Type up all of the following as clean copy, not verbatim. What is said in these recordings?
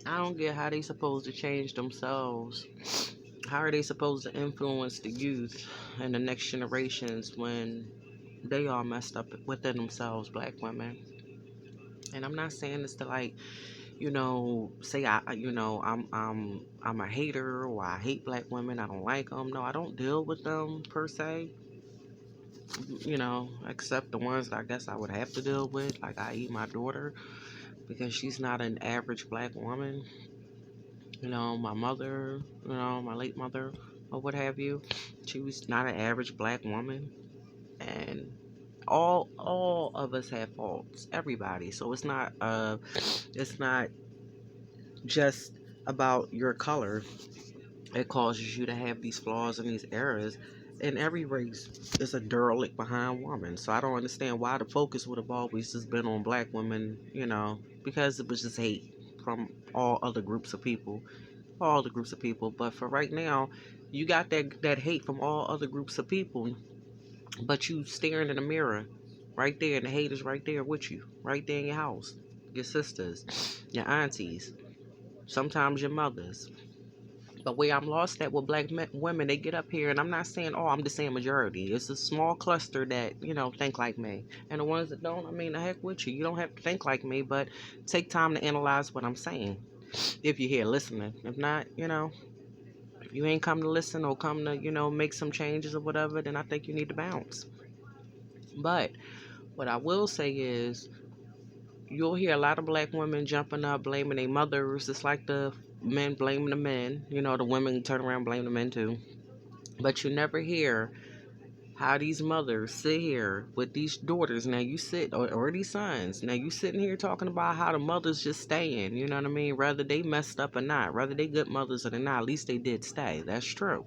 I don't get how they supposed to change themselves. How are they supposed to influence the youth and the next generations when they all messed up within themselves, black women? And I'm not saying this to like, say I'm a hater or I hate black women. I don't like them. No, I don't deal with them per se. Except the ones that I guess I would have to deal with, like I eat my daughter because she's not an average black woman. My mother, my late mother or what have you, she was not an average black woman, and all of us have faults, everybody. So it's not just about your color. It causes you to have these flaws and these errors. In every race is a derelict behind woman. So I don't understand why the focus would have always just been on black women, because it was just hate from all the groups of people. But for right now, you got that hate from all other groups of people, but you staring in the mirror right there, and the hate is right there with you, right there in your house. Your sisters, your aunties, sometimes your mothers. But where I'm lost at with black women, they get up here, and I'm not saying, oh, I'm just saying majority. It's a small cluster that, think like me. And the ones that don't, I mean, the heck with you. You don't have to think like me, but take time to analyze what I'm saying. If you're here listening. If not, if you ain't come to listen or come to, make some changes or whatever, then I think you need to bounce. But what I will say is, you'll hear a lot of black women jumping up, blaming their mothers. It's like the men blaming the men. The women turn around and blame the men too. But you never hear how these mothers sit here with these daughters. Now you sit, or these sons. Now you sitting here talking about how the mothers just staying. You know what I mean? Whether they messed up or not, whether they good mothers or they not, at least they did stay. That's true.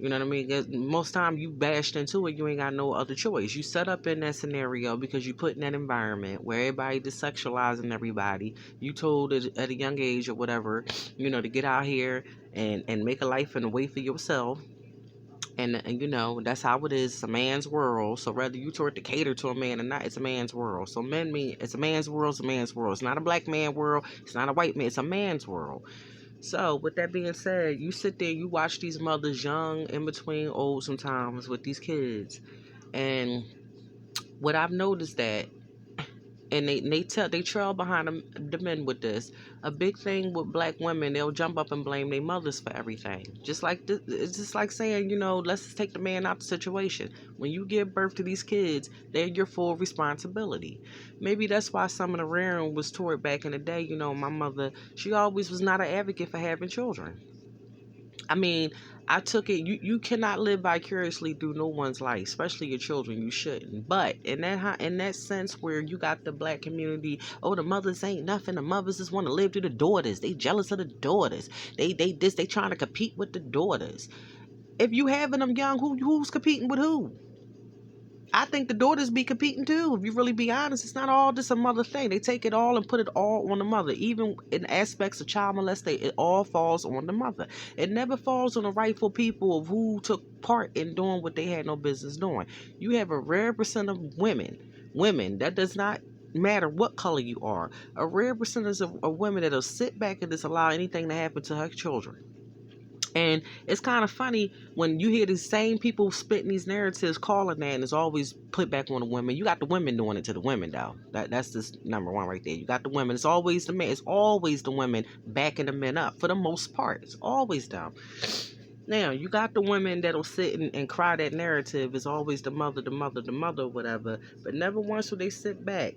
You know what I mean? 'Cause most time you bashed into it, you ain't got no other choice. You set up in that scenario because you put in that environment where everybody just sexualizing everybody. You told at a young age or whatever, to get out here and make a life and a way for yourself. And that's how it is. It's a man's world. So whether you toward to cater to a man or not, it's a man's world. So men mean it's a man's world. It's a man's world. It's not a black man world. It's not a white man. It's a man's world. So, with that being said, you sit there, you watch these mothers, young, in between, old sometimes, with these kids. And what I've noticed that, and they trail behind the men with this. A big thing with black women, they'll jump up and blame their mothers for everything. Just like it's just like saying, let's just take the man out the situation. When you give birth to these kids, they're your full responsibility. Maybe that's why some of the rearing was toward back in the day. My mother, she always was not an advocate for having children. I mean, I took it. You cannot live vicariously through no one's life, especially your children. You shouldn't. But in that sense, where you got the black community, oh, the mothers ain't nothing. The mothers just want to live through the daughters. They jealous of the daughters. They trying to compete with the daughters. If you having them young, who's competing with who? I think the daughters be competing too. If you really be honest, it's not all just a mother thing. They take it all and put it all on the mother. Even in aspects of child molestation, it all falls on the mother. It never falls on the rightful people of who took part in doing what they had no business doing. You have a rare percent of women that does not matter what color you are. A rare percentage of women that'll sit back and just allow anything to happen to her children. And it's kind of funny when you hear the same people spitting these narratives, calling that, and it's always put back on the women. You got the women doing it to the women, though. That's just number one right there. You got the women. It's always the men. It's always the women backing the men up for the most part. It's always them. Now, you got the women that'll sit and cry that narrative. It's always the mother, the mother, the mother, whatever. But never once will they sit back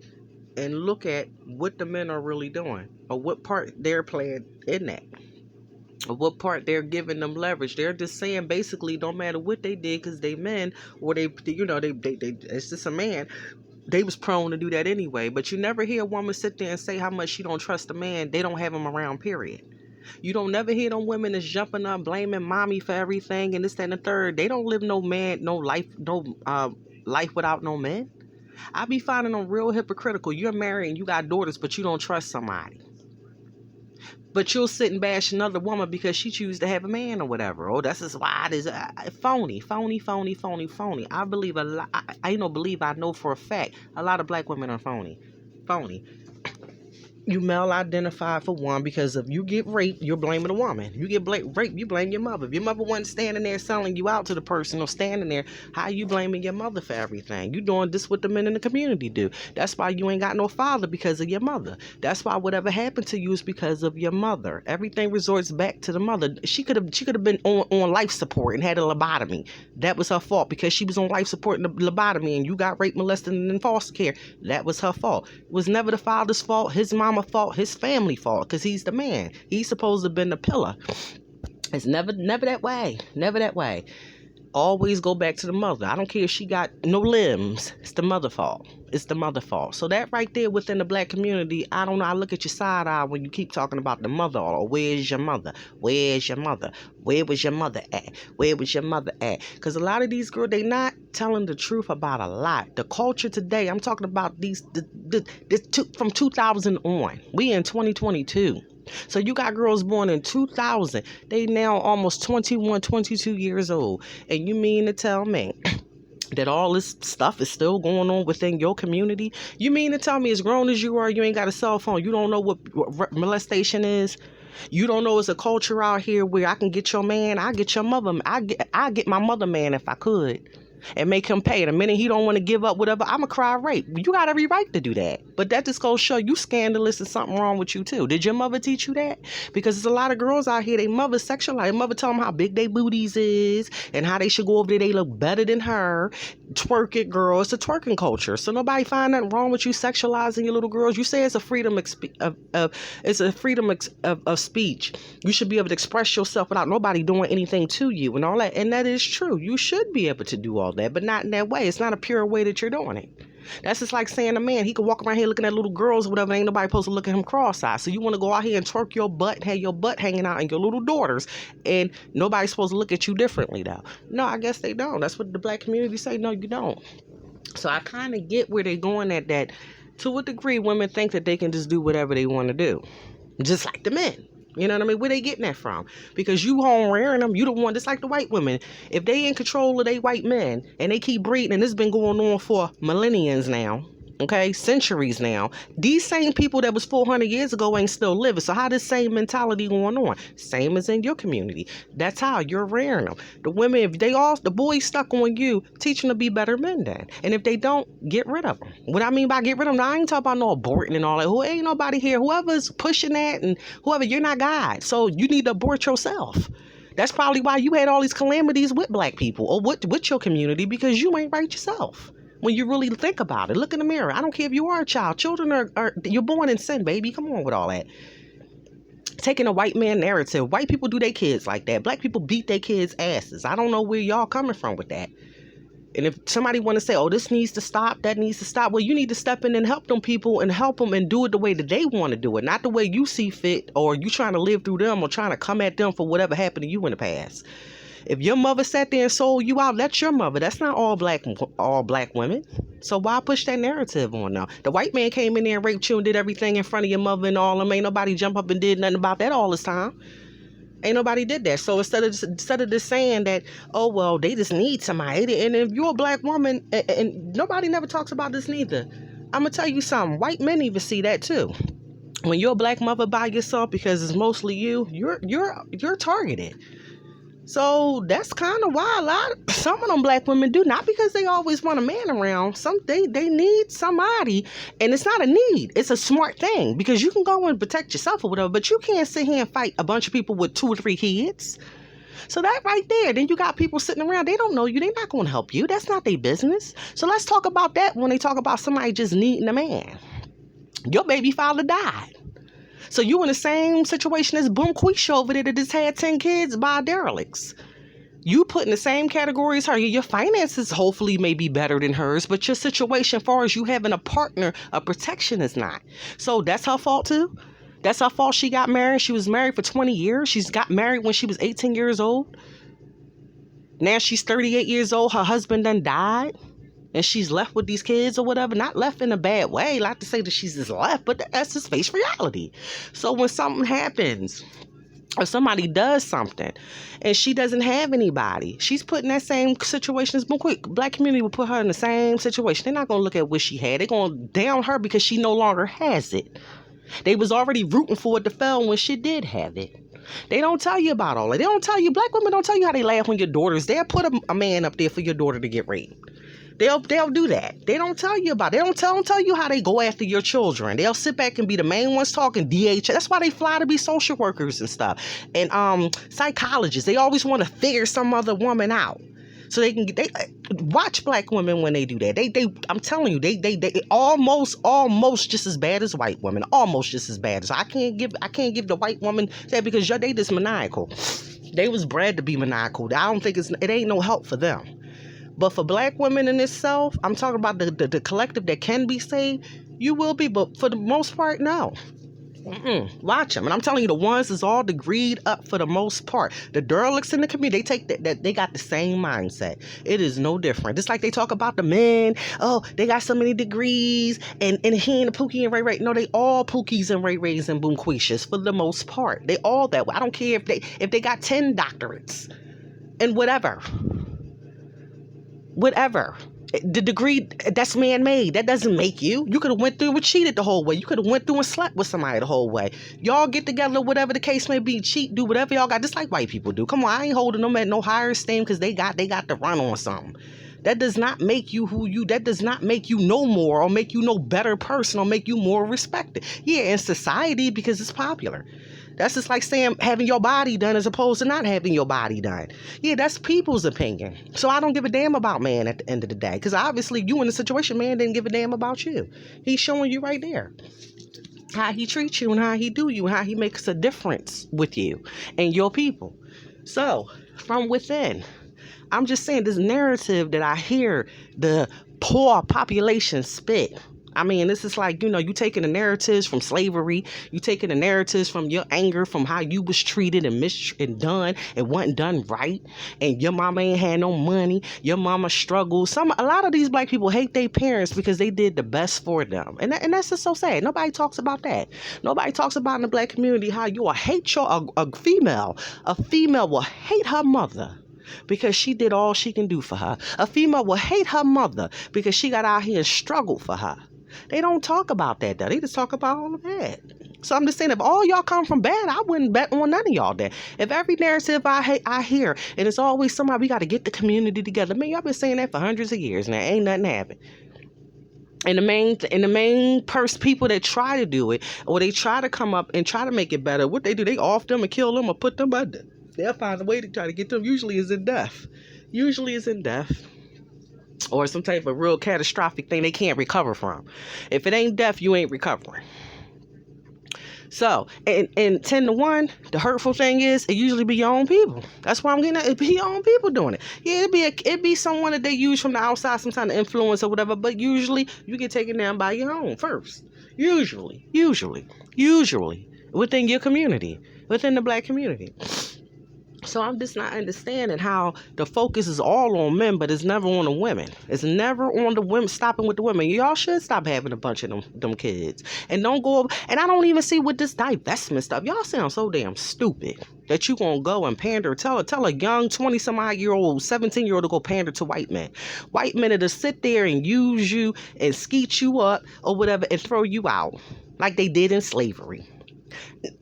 and look at what the men are really doing or what part they're playing in that, what part they're giving them leverage. They're just saying basically, don't matter what they did because they men, or they it's just a man. They was prone to do that anyway. But you never hear a woman sit there and say how much she don't trust a man. They don't have him around, period. You don't never hear them women that's jumping up blaming mommy for everything and this, that, and the third. They don't live no man, no life, no life without no men. I be finding them real hypocritical. You're married and you got daughters, but you don't trust somebody. But you'll sit and bash another woman because she chooses to have a man or whatever. Oh, that's just why it is phony, phony, phony, phony, phony. I believe a lot. I know for a fact a lot of black women are phony, phony. You male identified for one, because if you get raped, you're blaming the woman. You get raped, you blame your mother. If your mother wasn't standing there selling you out to the person or standing there, how you blaming your mother for everything? You doing this what the men in the community do. That's why you ain't got no father, because of your mother. That's why whatever happened to you is because of your mother. Everything resorts back to the mother. She could have been on life support and had a lobotomy. That was her fault, because she was on life support and the lobotomy, and you got raped, molested, and in foster care. That was her fault. It was never the father's fault, his mama fault, his family fault, because he's the man. He's supposed to have been the pillar. It's never that way. Never that way. Always go back to the mother. I don't care if she got no limbs. It's the mother fault. It's the mother fault. So that right there within the black community, I don't know. I look at your side eye when you keep talking about the mother, or where's your mother? Where's your mother? Where was your mother at? Where was your mother at? Because a lot of these girls, they not telling the truth about a lot. The culture today, I'm talking about from 2000 on. We in 2022. So you got girls born in 2000. They now almost 21, 22 years old. And you mean to tell me that all this stuff is still going on within your community? You mean to tell me, as grown as you are, you ain't got a cell phone? You don't know what molestation is? You don't know it's a culture out here where I can get your man, I get your mother, I get my mother man if I could, and make him pay. The minute he don't want to give up whatever, I'ma cry rape. You got every right to do that. But that just goes to show you scandalous and something wrong with you too. Did your mother teach you that? Because there's a lot of girls out here, they mother sexualize. Their mother tell them how big they booties is and how they should go over there, they look better than her. Twerk it, girl. It's a twerking culture. So nobody find nothing wrong with you sexualizing your little girls. You say it's a freedom of speech. You should be able to express yourself without nobody doing anything to you and all that. And that is true. You should be able to do all that, but not in that way. It's not a pure way that you're doing it. That's just like saying a man, he could walk around here looking at little girls or whatever, ain't nobody supposed to look at him cross-eyed. So you want to go out here and twerk your butt and have your butt hanging out and your little daughters, and nobody's supposed to look at you differently though. No, I guess they don't. That's what the black community say. No, you don't. So I kind of get where they're going at that. To a degree, women think that they can just do whatever they want to do, just like the men. You know what I mean? Where they getting that from? Because you home rearing them, you the one, just like the white women. If they in control of they white men and they keep breeding, and this has been going on for millenniums now, okay, centuries now, these same people that was 400 years ago ain't still living. So how this same mentality going on? Same as in your community. That's how you're rearing them. The women, if the boys stuck on you, teach them to be better men then. And if they don't, get rid of them. What I mean by get rid of them, I ain't talking about no aborting and all that. Who ain't nobody here. Whoever's pushing that and whoever, you're not God. So you need to abort yourself. That's probably why you had all these calamities with black people or with your community, because you ain't right yourself. When you really think about it, look in the mirror. I don't care if you are a child. Children are you're born in sin, baby. Come on with all that. Taking a white man narrative. White people do their kids like that. Black people beat their kids' asses. I don't know where y'all coming from with that. And if somebody want to say, oh, this needs to stop, that needs to stop, well, you need to step in and help them people and help them and do it the way that they want to do it, not the way you see fit, or you trying to live through them or trying to come at them for whatever happened to you in the past. If your mother sat there and sold you out, that's your mother. That's not all black women. So why push that narrative on them? The white man came in there and raped you and did everything in front of your mother and all them. Ain't nobody jump up and did nothing about that all this time. Ain't nobody did that. So instead of just saying that, oh, well, they just need somebody. And if you're a black woman, and nobody never talks about this neither, I'm going to tell you something. White men even see that too. When you're a black mother by yourself, because it's mostly you're targeted. So that's kind of why some of them black women do, not because they always want a man around. They need somebody, and it's not a need. It's a smart thing, because you can go and protect yourself or whatever, but you can't sit here and fight a bunch of people with 2 or 3 kids. So that right there, then you got people sitting around. They don't know you. They're not going to help you. That's not their business. So let's talk about that when they talk about somebody just needing a man. Your baby father died. So you in the same situation as Boom Quisha over there that just had 10 kids by derelicts. You put in the same category as her. Your finances hopefully may be better than hers, but your situation as far as you having a partner, a protection is not. So that's her fault too? That's her fault she got married. She was married for 20 years. She's got married when she was 18 years old. Now she's 38 years old. Her husband done died. And she's left with these kids or whatever. Not left in a bad way. Not to say that she's just left, but that's just face reality. So when something happens, or somebody does something, and she doesn't have anybody, she's put in that same situation as black community will put her in the same situation. They're not going to look at what she had. They're going to down her because she no longer has it. They was already rooting for it to fail when shit did have it. They don't tell you about all that. They don't tell you, black women don't tell you how they laugh when your daughters, they'll put a man up there for your daughter to get raped. They'll do that. They don't tell you about it. They don't tell you how they go after your children. They'll sit back and be the main ones talking DH. That's why they fly to be social workers and stuff. And psychologists. They always want to figure some other woman out. So they can watch black women when they do that. They I'm telling you, they almost just as bad as white women. Almost just as bad as I can't give the white woman that because they just maniacal. They was bred to be maniacal. I don't think it ain't no help for them. But for black women in itself, I'm talking about the collective that can be saved, you will be, but for the most part, no. Watch them. And I'm telling you, the ones that's all degreed up for the most part. The derelicts in the community, they take that they got the same mindset. It is no different. It's like they talk about the men. Oh, they got so many degrees and he and the Pookie and Ray Ray. No, they all Pookies and Ray Rays and Boomquishas for the most part. They all that way. I don't care if they got 10 doctorates and whatever. The degree, that's man-made. That doesn't make you. You could have went through and cheated the whole way. You could have went through and slept with somebody the whole way. Y'all get together, whatever the case may be, cheat, do whatever y'all got, just like white people do. Come on, I ain't holding them at no higher esteem because they got to run on something. That does not make you that does not make you no more or make you no better person or make you more respected. Yeah, in society because it's popular. That's just like saying having your body done as opposed to not having your body done. Yeah, that's people's opinion. So I don't give a damn about man at the end of the day. Because obviously you in the situation, man didn't give a damn about you. He's showing you right there how he treats you and how he do you and how he makes a difference with you and your people. So from within, I'm just saying this narrative that I hear the poor population spit. I mean, this is like, you taking the narratives from slavery, you taking the narratives from your anger, from how you was treated and done, and wasn't done right, and your mama ain't had no money, your mama struggled. A lot of these black people hate their parents because they did the best for them, and that's just so sad. Nobody talks about that. Nobody talks about in the black community how you will hate a female will hate her mother because she did all she can do for her. A female will hate her mother because she got out here and struggled for her. They don't talk about that, though. They just talk about all of that. So I'm just saying, if all y'all come from bad, I wouldn't bet on none of y'all then. If every narrative I hear, and it's always somebody, we got to get the community together. Man, y'all been saying that for hundreds of years now. Ain't nothing happened. And the main people that try to do it, or they try to come up and try to make it better, what they do, they off them and kill them or put them under. They'll find a way to try to get them. Usually is in death. Or some type of real catastrophic thing they can't recover from. If it ain't death, you ain't recovering. So, and 10-1, the hurtful thing is, it usually be your own people. That's why I'm getting at it. Be your own people doing it. Yeah, it'd be someone that they use from the outside, some kind of influence or whatever, but usually you get taken down by your own first. Usually. Within your community. Within the black community. So I'm just not understanding how the focus is all on men, but it's never on the women. It's never on the women, stopping with the women. Y'all should stop having a bunch of them kids. And don't go, and I don't even see with this divestment stuff. Y'all sound so damn stupid that you gonna go and pander. Tell a young 20-some-odd-year-old, 17-year-old to go pander to white men. White men that'll sit there and use you and skeet you up or whatever and throw you out like they did in slavery.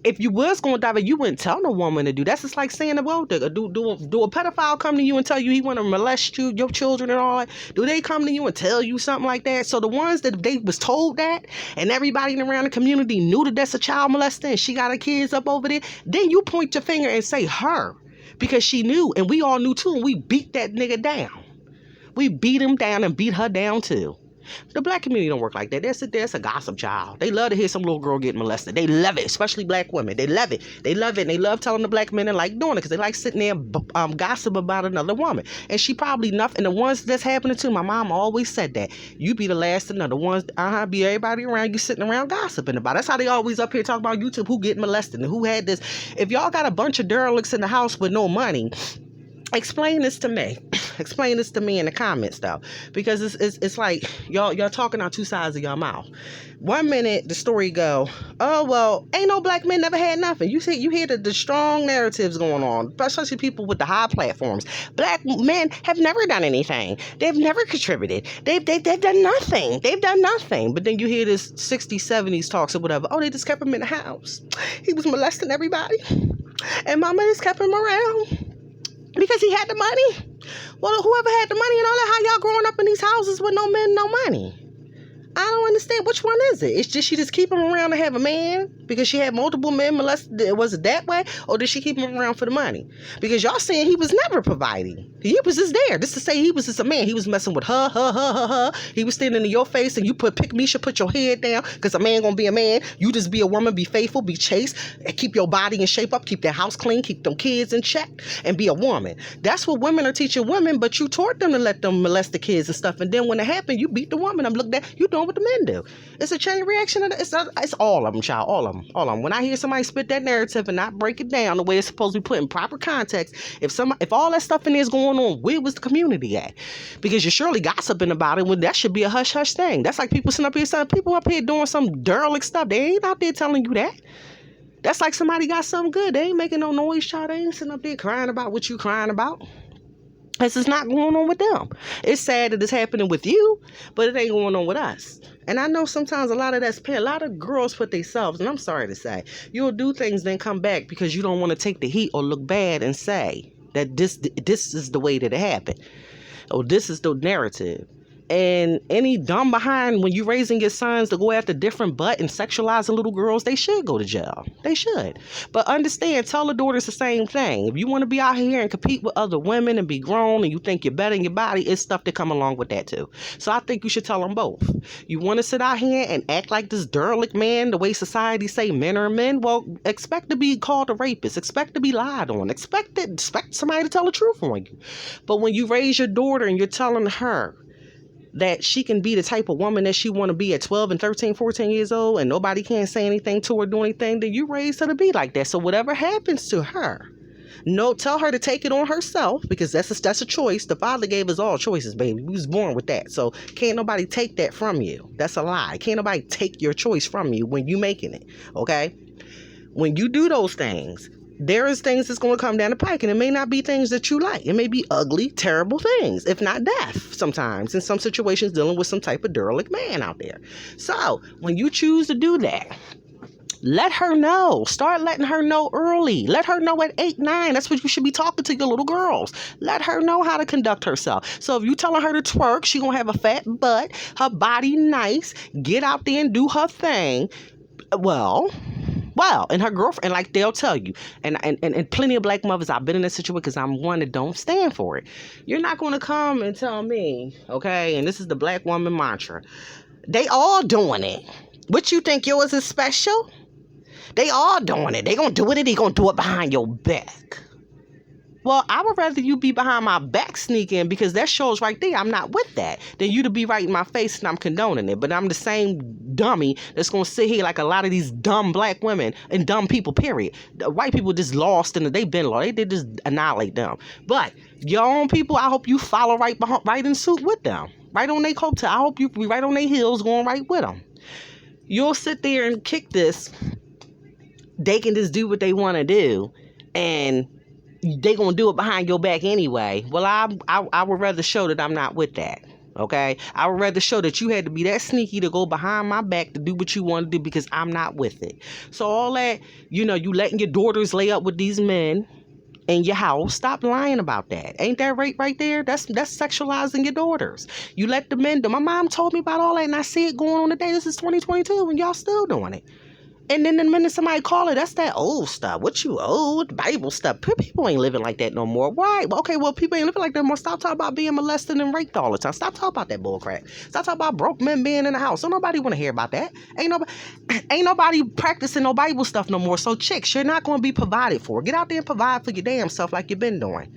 If you was going to die, you wouldn't tell no woman to do. That's just like saying, well, do a pedophile come to you and tell you he want to molest you, your children and all that? Do they come to you and tell you something like that? So the ones that they was told that, and everybody around the community knew that that's a child molester and she got her kids up over there, then you point your finger and say her, because she knew, and we all knew too, and we beat that nigga down. We beat him down and beat her down too. The black community don't work like that. They sit there, it's a gossip child. They love to hear some little girl get molested. They love it, especially black women. They love it. And they love telling the black men and like doing it because they like sitting there and gossip about another woman. And she probably nothing. The ones that's happening to, my mom always said that. You be the last to know. The ones, be everybody around you sitting around gossiping about. That's how they always up here talk about YouTube, who getting molested and who had this. If y'all got a bunch of derelicts in the house with no money, Explain this to me. Explain this to me in the comments though, because it's like y'all talking out two sides of your mouth. 1 minute the story go, oh well, ain't no black men never had nothing. You hear the strong narratives going on, especially people with the high platforms. Black men have never done anything. They've never contributed. They've done nothing. They've done nothing. But then you hear this 60s, 70s talks or whatever. Oh, they just kept him in the house. He was molesting everybody, and mama just kept him around because he had the money. Well, whoever had the money and all that, how y'all growing up in these houses with no men, no money? I don't understand. Which one is it? It's just she just keep him around to have a man because she had multiple men molested. Was it that way? Or did she keep him around for the money? Because y'all saying he was never providing. He was just there. Just to say he was just a man. He was messing with her. He was standing in your face and you Misha, put your head down because a man gonna be a man. You just be a woman, be faithful, be chaste, and keep your body in shape up, keep their house clean, keep them kids in check, and be a woman. That's what women are teaching women, but you taught them to let them molest the kids and stuff. And then when it happened, you beat the woman. I'm looking at you doing what the men do. It's a chain reaction. It's all of them, child. All of them. When I hear somebody spit that narrative and not break it down the way it's supposed to be put in proper context, if all that stuff in there is going on, where was the community at? Because you're surely gossiping about it when that should be a hush hush thing. That's like people sitting up here saying people up here doing some derelict stuff. They ain't out there telling you that. That's like somebody got something good. They ain't making no noise, child. They ain't sitting up there crying about what you crying about. This is not going on with them. It's sad that it's happening with you, but it ain't going on with us. And I know sometimes a lot of girls put themselves, and I'm sorry to say, you'll do things then come back because you don't want to take the heat or look bad and say that this is the way that it happened. Or this is the narrative. And any dumb behind when you raising your sons to go after different butt and sexualizing little girls, they should go to jail. They should. But understand, tell the daughters the same thing. If you want to be out here and compete with other women and be grown and you think you're better in your body, it's stuff that come along with that too. So I think you should tell them both. You want to sit out here and act like this derelict man, the way society say men are men? Well, expect to be called a rapist. Expect to be lied on. Expect somebody to tell the truth on you. But when you raise your daughter and you're telling her that she can be the type of woman that she want to be at 12 and 13, 14 years old and nobody can't say anything to her, do anything, then you raised her to be like that. So whatever happens to her, tell her to take it on herself because that's a choice. The Father gave us all choices, baby. We was born with that. So can't nobody take that from you. That's a lie. Can't nobody take your choice from you when you making it, okay? When you do those things, there is things that's going to come down the pike, and it may not be things that you like. It may be ugly, terrible things, if not death sometimes, in some situations dealing with some type of derelict man out there. So when you choose to do that, let her know. Start letting her know early. Let her know at 8, 9. That's what you should be talking to your little girls. Let her know how to conduct herself. So if you telling her to twerk, she going to have a fat butt, her body nice, get out there and do her thing. Well, and her girlfriend, like they'll tell you, and plenty of black mothers, I've been in this situation because I'm one that don't stand for it. You're not going to come and tell me, okay, and this is the black woman mantra, they all doing it. What you think yours is special? They all doing it. They going to do it, and they going to do it behind your back. Well, I would rather you be behind my back sneaking because that shows right there I'm not with that than you to be right in my face and I'm condoning it. But I'm the same dummy that's going to sit here like a lot of these dumb black women and dumb people, period. The white people just lost and they've been lost. They just annihilate them. But your own people, I hope you follow right in suit with them. Right on their coattail. I hope you be right on their heels going right with them. You'll sit there and kick this. They can just do what they want to do. And they gonna do it behind your back anyway. Well, I would rather show that I'm not with that. Okay, I would rather show that you had to be that sneaky to go behind my back to do what you want to do because I'm not with it. So all that, you letting your daughters lay up with these men in your house, stop lying about that. Ain't that right there? That's sexualizing your daughters. You let the men do. My mom told me about all that and I see it going on today. This is 2022 and y'all still doing it. And then the minute somebody call it, that's that old stuff. What you old? Bible stuff. People ain't living like that no more. Why? Okay, well, people ain't living like that no more. Stop talking about being molested and raped all the time. Stop talking about that bull crap. Stop talking about broke men being in the house. Don't nobody want to hear about that. Ain't nobody practicing no Bible stuff no more. So chicks, you're not going to be provided for. Get out there and provide for your damn self like you've been doing.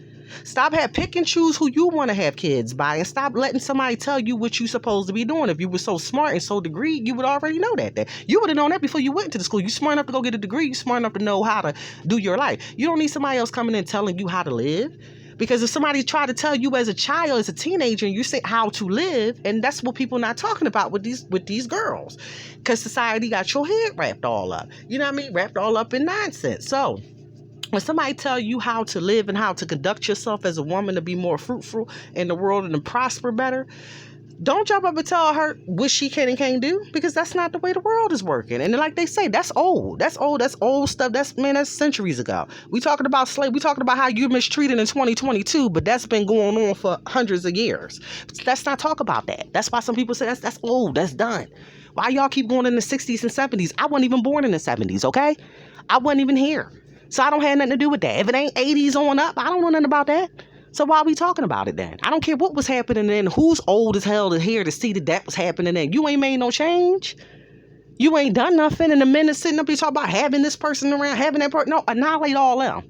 Stop pick and choose who you want to have kids by and stop letting somebody tell you what you're supposed to be doing. If you were so smart and so degreed, you would already know that. You would have known that before you went to the school. You're smart enough to go get a degree. You're smart enough to know how to do your life. You don't need somebody else coming in telling you how to live Because if somebody tried to tell you as a child, as a teenager, and you say how to live, and that's what people not talking about with these girls, because society got your head wrapped all up. You know what I mean? Wrapped all up in nonsense. So when somebody tell you how to live and how to conduct yourself as a woman to be more fruitful in the world and to prosper better, don't jump up and tell her what she can and can't do, because that's not the way the world is working. And like they say, that's old. That's old stuff. That's centuries ago. We talking about slave. We talking about how you're mistreated in 2022, but that's been going on for hundreds of years. Let's not talk about that. That's why some people say that's old. That's done. Why y'all keep going in the 60s and 70s? I wasn't even born in the 70s, okay? I wasn't even here. So I don't have nothing to do with that. If it ain't 80s on up, I don't know nothing about that. So why are we talking about it then? I don't care what was happening then. Who's old as hell to here to see that was happening then? You ain't made no change. You ain't done nothing. And the men are sitting up here talking about having this person around, having that person. No, annihilate all them.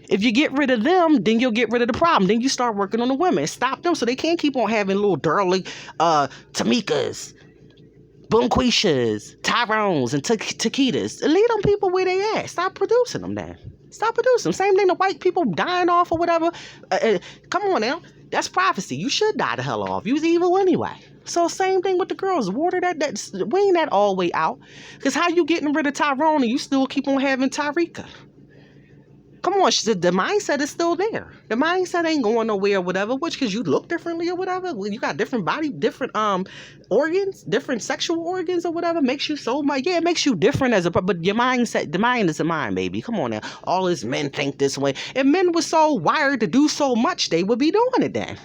If you get rid of them, then you'll get rid of the problem. Then you start working on the women. Stop them so they can't keep on having little dirty Tamikas, Bunquishas, Tyrones, and Taquitas. Leave them people where they at. Stop producing them then. Stop producing them. Same thing, the white people dying off or whatever. Come on now. That's prophecy. You should die the hell off. You was evil anyway. So same thing with the girls. Water wean that all the way out. Because how you getting rid of Tyrone and you still keep on having Tyrika? Come on, the mindset is still there. The mindset ain't going nowhere or whatever, which because you look differently or whatever. You got different body, different organs, different sexual organs or whatever. Makes you so much. Yeah, it makes you different but your mindset, the mind is a mind, baby. Come on now. All these men think this way. If men were so wired to do so much, they would be doing it then.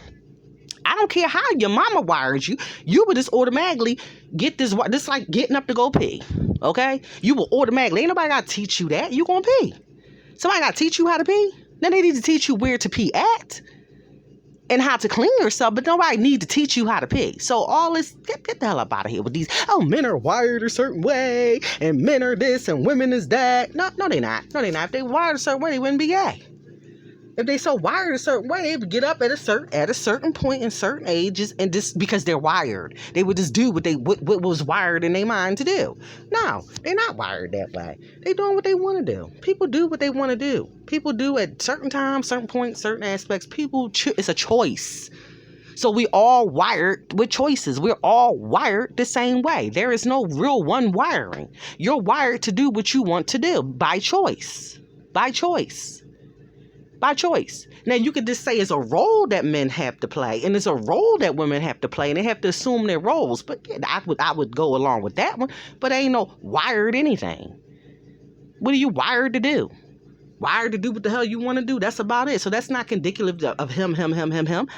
I don't care how your mama wired you. You would just automatically get this like getting up to go pee. Okay? You will automatically. Ain't nobody got to teach you that. You gonna pee. Somebody got to teach you how to pee. Then they need to teach you where to pee at and how to clean yourself, but nobody need to teach you how to pee. So all this, get the hell up out of here with these, men are wired a certain way, and men are this, and women is that. No, they not. No, they not. If they wired a certain way, they wouldn't be gay. If they so wired a certain way, they would get up at a certain point in certain ages, and just because they're wired, they would just do what was wired in their mind to do. No, they're not wired that way. They doing what they want to do. People do what they want to do. People do at certain times, certain points, certain aspects. It's a choice. So we all wired with choices. We're all wired the same way. There is no real one wiring. You're wired to do what you want to do by choice. By choice. By choice. Now you could just say it's a role that men have to play, and it's a role that women have to play, and they have to assume their roles. But yeah, I would go along with that one. But ain't no wired anything. What are you wired to do? Wired to do what the hell you want to do. That's about it. So that's not indicative of him.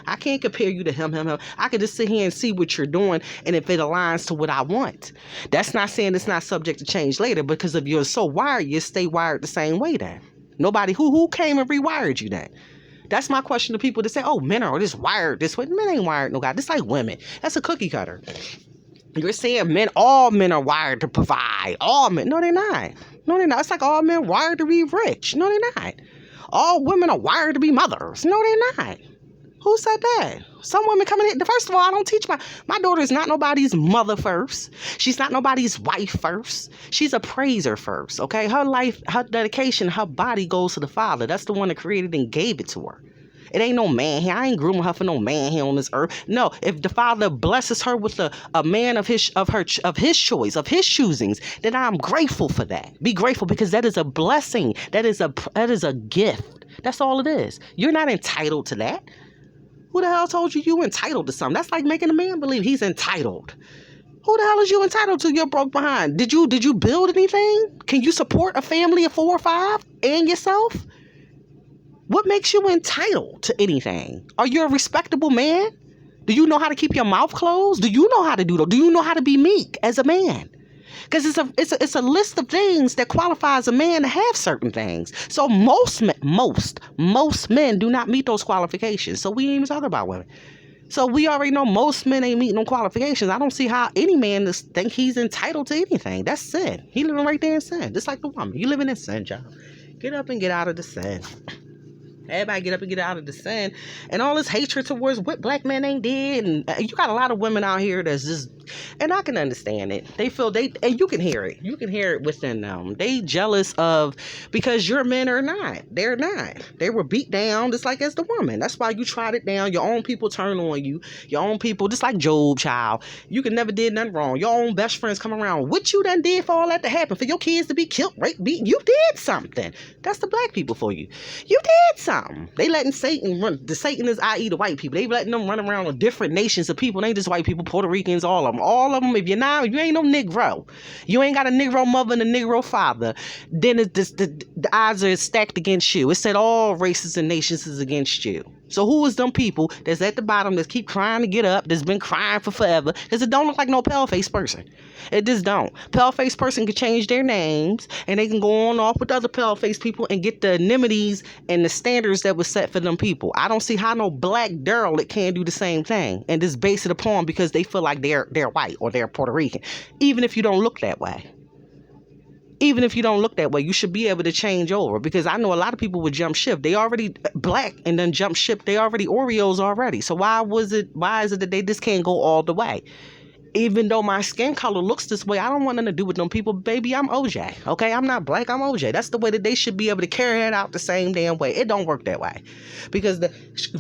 I can't compare you to him. I could just sit here and see what you're doing, and if it aligns to what I want. That's not saying it's not subject to change later, because if you're so wired, you stay wired the same way then. Nobody who came and rewired you then? That's my question to people that say, men are just wired this way. Men ain't wired no God. Just like women. That's a cookie cutter. You're saying all men are wired to provide. All men. No, they're not. No, they're not. It's like all men wired to be rich. No, they're not. All women are wired to be mothers. No, they're not. Who said that? Some women coming in. First of all, I don't teach my daughter is not nobody's mother first. She's not nobody's wife first. She's a praiser first, okay? Her life, her dedication, her body goes to the Father. That's the one that created and gave it to her. It ain't no man here. I ain't grooming her for no man here on this earth. No, if the Father blesses her with a man of his choice, of his choosings, then I'm grateful for that. Be grateful, because that is a blessing. That is a gift. That's all it is. You're not entitled to that. Who the hell told you entitled to something? That's like making a man believe he's entitled. Who the hell is you entitled to? You're broke behind. Did you build anything? Can you support a family of 4 or 5 and yourself? What makes you entitled to anything? Are you a respectable man? Do you know how to keep your mouth closed? Do you know how to do that? Do you know how to be meek as a man? Because it's a list of things that qualifies a man to have certain things. So most men do not meet those qualifications. So we ain't even talking about women. So we already know most men ain't meeting no qualifications. I don't see how any man think he's entitled to anything. That's sin. He living right there in sin, just like the woman. You living in sin, y'all. Get up and get out of the sin. Everybody get up and get out of the sin. And all this hatred towards what black men ain't did. And you got a lot of women out here that's just And I can understand it. They feel and you can hear it. You can hear it within them. They jealous of, because your men are not. They're not. They were beat down just like as the woman. That's why you tried it down. Your own people turn on you. Your own people, just like Job, child. You can never did nothing wrong. Your own best friends come around. What you done did for all that to happen? For your kids to be killed, raped, beaten? You did something. That's the black people for you. You did something. They letting Satan run. The Satan is, i.e. the white people. They letting them run around with different nations of people. They ain't just white people, Puerto Ricans, all of them. All of them. If you ain't no Negro, you ain't got a Negro mother and a Negro father, then the odds are stacked against you. It said all races and nations is against you. So who is them people that's at the bottom that keep trying to get up, that's been crying for forever? Because it don't look like no pale-faced person. It just don't. Pale-faced person can change their names, and they can go on off with other pale-faced people and get the amenities and the standards that was set for them people. I don't see how no black derelict can do the same thing and just base it upon because they feel like they're white or they're Puerto Rican. Even if you don't look that way. Even if you don't look that way, you should be able to change over, because I know a lot of people would jump ship. They already black and then jump ship. They already Oreos already. So why is it that they just can't go all the way? Even though my skin color looks this way, I don't want nothing to do with them people. Baby, I'm OJ. Okay, I'm not black, I'm OJ. That's the way that they should be able to carry it out the same damn way. It don't work that way, because the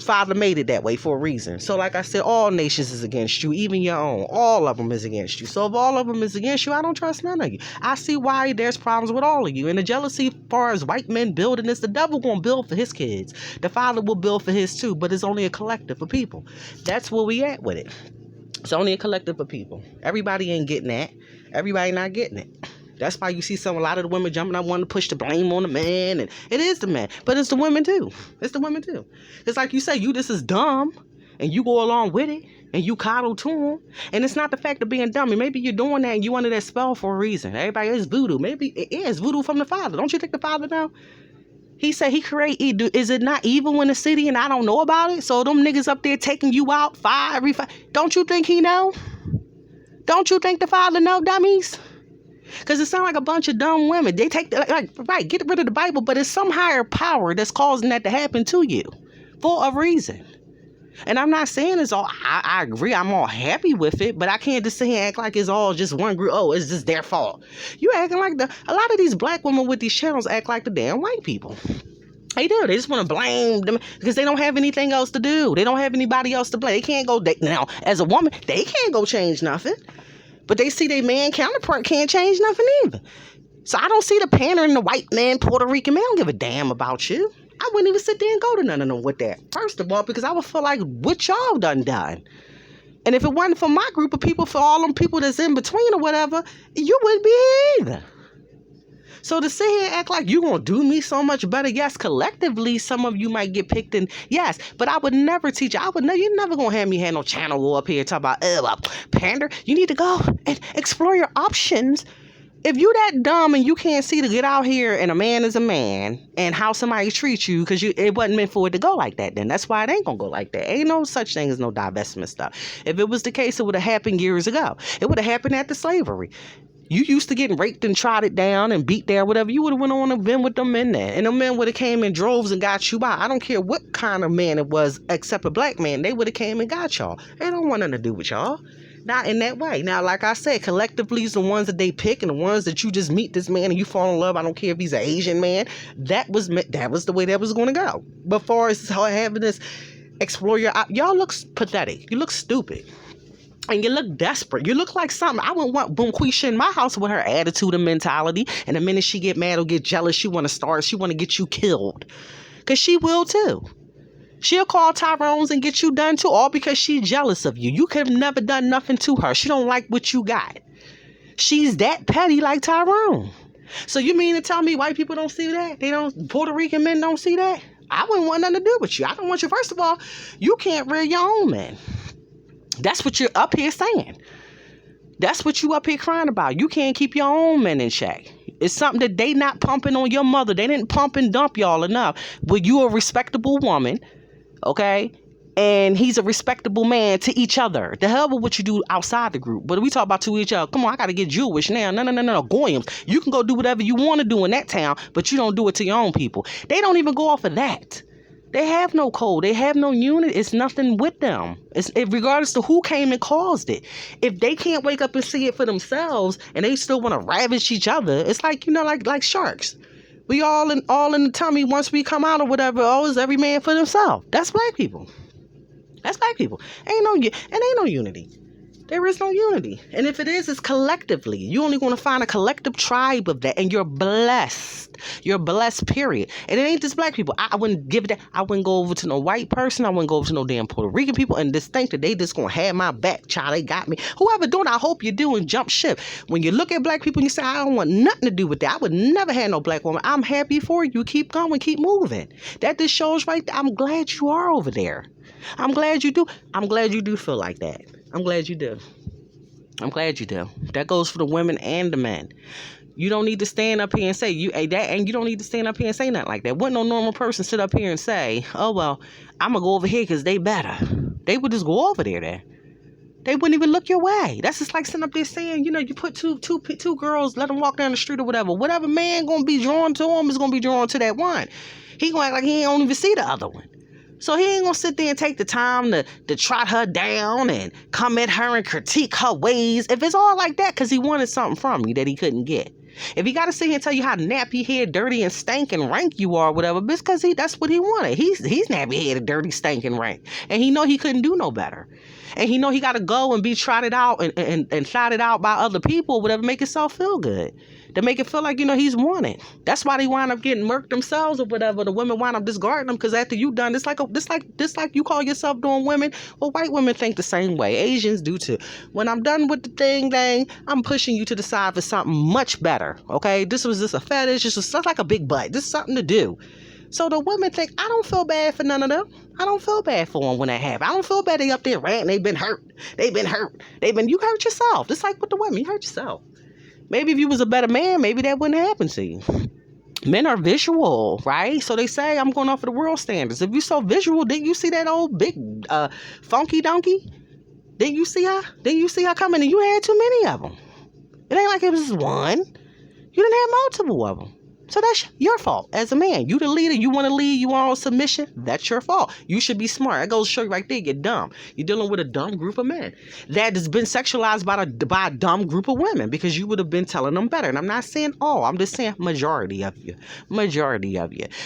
Father made it that way for a reason. So like I said, all nations is against you, even your own. All of them is against you. So if all of them is against you, I don't trust none of you. I see why there's problems with all of you. And the jealousy as far as white men building this, the devil gonna build for his kids. The Father will build for his too, but it's only a collective of people. That's where we at with it. It's only a collective of people. Everybody ain't getting that. Everybody not getting it. That's why you see a lot of the women jumping up wanting to push the blame on the man. And it is the man. But it's the women too. It's the women too. It's like you say, you this is dumb. And you go along with it. And you coddle to them. And it's not the fact of being dumb. And maybe you're doing that and you under that spell for a reason. Everybody is voodoo. Maybe it is voodoo from the Father. Don't you think the Father know? He said he created. Is it not evil in the city and I don't know about it? So them niggas up there taking you out every five. Don't you think he know? Don't you think the Father know, dummies? Because it sounds like a bunch of dumb women. They take right, get rid of the Bible, but it's some higher power that's causing that to happen to you for a reason. And I'm not saying it's all, I agree, I'm all happy with it, but I can't just sit here and act like it's all just one group. Oh, it's just their fault. You acting like a lot of these black women with these channels act like the damn white people. They do. They just want to blame them because they don't have anything else to do. They don't have anybody else to blame. They can't go, now, as a woman, they can't go change nothing. But they see their man counterpart can't change nothing either. So I don't see the pandering, the white man, Puerto Rican man. I don't give a damn about you. I wouldn't even sit there and go to none of them with that. First of all, because I would feel like what y'all done. And if it wasn't for my group of people, for all them people that's in between or whatever, you wouldn't be here either. So to sit here and act like you're going to do me so much better, yes, collectively, some of you might get picked in, yes, but I would never teach you. You're never going to have me have no channel up here talk about, pander. You need to go and explore your options. If you that dumb and you can't see to get out here and a man is a man and how somebody treats you, because it wasn't meant for it to go like that, then that's why it ain't gonna go like that. Ain't no such thing as no divestment stuff. If it was the case, it would have happened years ago. It would have happened after slavery. You used to getting raped and trotted down and beat there, whatever. You would have went on and been with them men there. And the men would have came in droves and got you by. I don't care what kind of man it was, except a black man. They would have came and got y'all. They don't want nothing to do with y'all. Not in that way. Now, like I said, collectively, it's the ones that they pick and the ones that you just meet this man and you fall in love. I don't care if he's an Asian man. That was the way that was going to go. But far as having this explore y'all look pathetic. You look stupid. And you look desperate. You look like something. I wouldn't want Bonquisha in my house with her attitude and mentality. And the minute she get mad or get jealous, she want to start. She want to get you killed. Because she will too. She'll call Tyrone's and get you done too, all because she's jealous of you. You could have never done nothing to her. She don't like what you got. She's that petty like Tyrone. So you mean to tell me white people don't see that? Puerto Rican men don't see that? I wouldn't want nothing to do with you. I don't want you. First of all, you can't rear your own men. That's what you're up here saying. That's what you up here crying about. You can't keep your own men in check. It's something that they not pumping on your mother. They didn't pump and dump y'all enough. But you a respectable woman. Okay, and he's a respectable man to each other. The hell with what you do outside the group. But we talk about to each other. Come on, I got to get Jewish now. No. Goyams. You can go do whatever you want to do in that town, but you don't do it to your own people. They don't even go off of that. They have no code. They have no unit. It's nothing with them. Regardless to who came and caused it. If they can't wake up and see it for themselves and they still want to ravage each other, it's like, like sharks. We all in the tummy once we come out or whatever. Oh, it's every man for themselves. That's black people. That's black people. Ain't no unity. There is no unity. And if it is, it's collectively. You're only going to find a collective tribe of that. And you're blessed. You're blessed, period. And it ain't just black people. I wouldn't give that. I wouldn't go over to no white person. I wouldn't go over to no damn Puerto Rican people and just think that they just going to have my back. Child, they got me. Whoever doing, I hope you do and jump ship. When you look at black people and you say, I don't want nothing to do with that. I would never have no black woman. I'm happy for you. Keep going. Keep moving. That just shows right there. I'm glad you are over there. I'm glad you do. I'm glad you do feel like that. I'm glad you do. I'm glad you do. That goes for the women and the men. You don't need to stand up here and say and you don't need to stand up here and say nothing like that. Wouldn't no normal person sit up here and say, "Oh well, I'm gonna go over here because they better." They would just go over there. They wouldn't even look your way. That's just like sitting up there saying, you put two girls, let them walk down the street or whatever. Whatever man gonna be drawn to them is gonna be drawn to that one. He gonna act like he don't even see the other one. So he ain't gonna sit there and take the time to trot her down and come at her and critique her ways. If it's all like that, because he wanted something from you that he couldn't get. If he got to sit here and tell you how nappy head, dirty and stank and rank you are, whatever, it's because that's what he wanted. He's nappy head, dirty, stank and rank. And he know he couldn't do no better. And he know he got to go and be trotted out and shouted out by other people, whatever, make himself feel good. To make it feel like, he's wanted. That's why they wind up getting murked themselves or whatever. The women wind up discarding them because after you done, it's like you call yourself doing women. Well, white women think the same way. Asians do too. When I'm done with the thing, I'm pushing you to the side for something much better. Okay? This was just a fetish. This was stuff like a big butt. This is something to do. So the women think, I don't feel bad for none of them. I don't feel bad for them when that happens. I don't feel bad they up there ranting. They've been hurt. You hurt yourself. Just like with the women. You hurt yourself. Maybe if you was a better man, maybe that wouldn't happen to you. Men are visual, right? So they say, I'm going off of the world standards. If you so visual, didn't you see that old big funky donkey? Didn't you see her? Didn't you see her coming? And you had too many of them. It ain't like it was just one. You didn't have multiple of them. So that's your fault as a man. You the leader. You want to lead. You want submission. That's your fault. You should be smart. That goes to show you right there. You're dumb. You're dealing with a dumb group of men that has been sexualized by a dumb group of women because you would have been telling them better. And I'm not saying all. I'm just saying majority of you.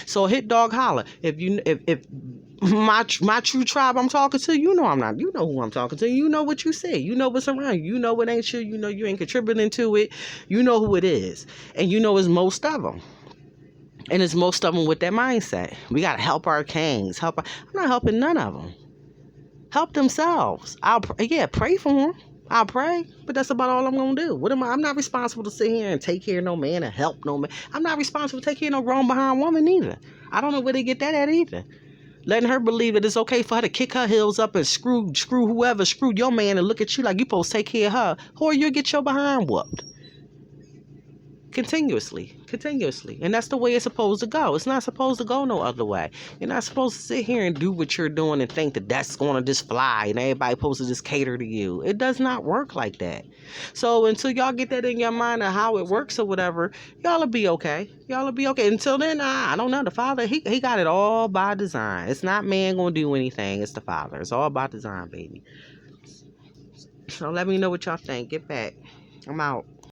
So hit dog holler. If my true tribe I'm talking to, I'm not. You know who I'm talking to. You know what you say. You know what's around you. You know what ain't you. You know you ain't contributing to it. You know who it is. And you know it's most of them. And it's most of them with that mindset. We got to help our kings. I'm not helping none of them. Help themselves. Pray for them. I'll pray, but that's about all I'm going to do. I'm not responsible to sit here and take care of no man and help no man. I'm not responsible to take care of no grown behind woman either. I don't know where they get that at either. Letting her believe that it's okay for her to kick her heels up and screw whoever, screw your man and look at you like you supposed to take care of her. Or you'll get your behind whooped. Continuously. And that's the way it's supposed to go. It's not supposed to go no other way. You're not supposed to sit here and do what you're doing and think that that's going to just fly and everybody supposed to just cater to you. It does not work like that. So until y'all get that in your mind of how it works or whatever, y'all will be okay. Until then, I don't know. The Father, he got it all by design. It's not man going to do anything. It's the Father. It's all by design, baby. So let me know what y'all think. Get back. I'm out.